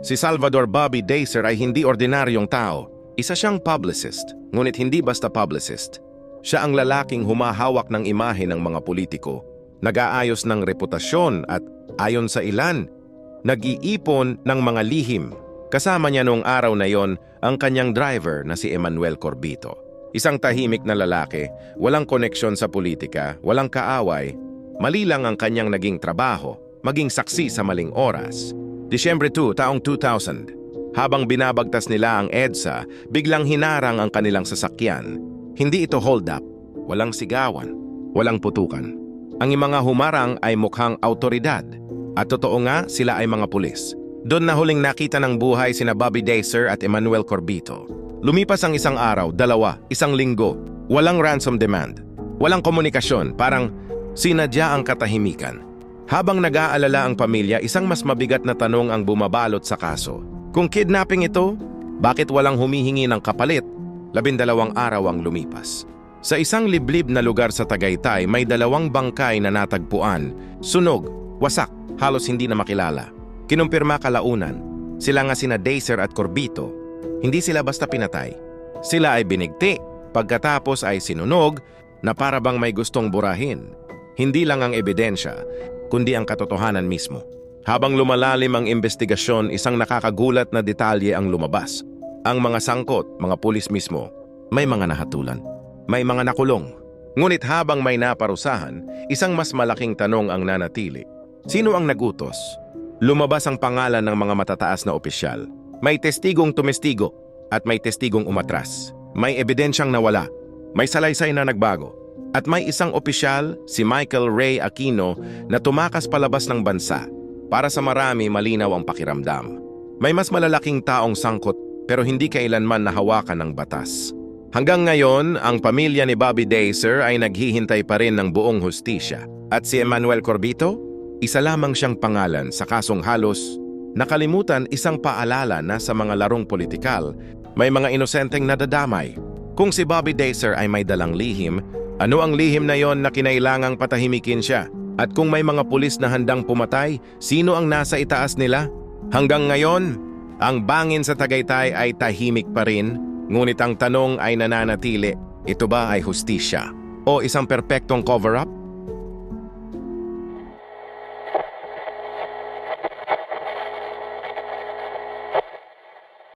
Si Salvador Bobby Dacer ay hindi ordinaryong tao. Isa siyang publicist, ngunit hindi basta publicist. Siya ang lalaking humahawak ng imahe ng mga politiko, nag-aayos ng reputasyon at, ayon sa ilan, nag-iipon ng mga lihim. Kasama niya noong araw na yon ang kanyang driver na si Emmanuel Corbito. Isang tahimik na lalaki, walang koneksyon sa politika, walang kaaway, mali lang ang kanyang naging trabaho, maging saksi sa maling oras. Disyembre 2, taong 2000. Habang binabagtas nila ang EDSA, biglang hinarang ang kanilang sasakyan. Hindi ito hold up, walang sigawan, walang putukan. Ang mga humarang ay mukhang autoridad. At totoo nga, sila ay mga pulis. Doon na huling nakita ng buhay sina Bobby Dacer at Emmanuel Corbito. Lumipas ang isang araw, dalawa, isang linggo. Walang ransom demand. Walang komunikasyon, parang sinadya ang katahimikan. Habang nag-aalala ang pamilya, isang mas mabigat na tanong ang bumabalot sa kaso. Kung kidnapping ito, bakit walang humihingi ng kapalit? 12 araw ang lumipas. Sa isang liblib na lugar sa Tagaytay, may 2 bangkay na natagpuan. Sunog, wasak, halos hindi na makilala. Kinumpirma kalaunan, sila nga sina Dacer at Corbito. Hindi sila basta pinatay. Sila ay binigti, pagkatapos ay sinunog na para bang may gustong burahin. Hindi lang ang ebidensya, kundi ang katotohanan mismo. Habang lumalalim ang investigasyon, isang nakakagulat na detalye ang lumabas. Ang mga sangkot, mga pulis mismo, may mga nahatulan, may mga nakulong. Ngunit habang may naparusahan, isang mas malaking tanong ang nanatili. Sino ang nagutos? Lumabas ang pangalan ng mga matataas na opisyal. May testigong tumestigo at may testigong umatras. May ebidensyang nawala. May salaysay na nagbago. At may isang opisyal, si Michael Ray Aquino, na tumakas palabas ng bansa. Para sa marami, malinaw ang pakiramdam. May mas malalaking taong sangkot pero hindi kailanman nahawakan ng batas. Hanggang ngayon, ang pamilya ni Bobby Dacer ay naghihintay pa rin ng buong hustisya. At si Emmanuel Corbito, isa lamang siyang pangalan sa kasong halos nakalimutan. Isang paalala na sa mga larong politikal, may mga inosenteng nadadamay. Kung si Bobby Dacer ay may dalang lihim, ano ang lihim na yon na kinailangang patahimikin siya? At kung may mga pulis na handang pumatay, sino ang nasa itaas nila? Hanggang ngayon, ang bangin sa Tagaytay ay tahimik pa rin, ngunit ang tanong ay nananatili, ito ba ay hustisya o isang perpektong cover-up?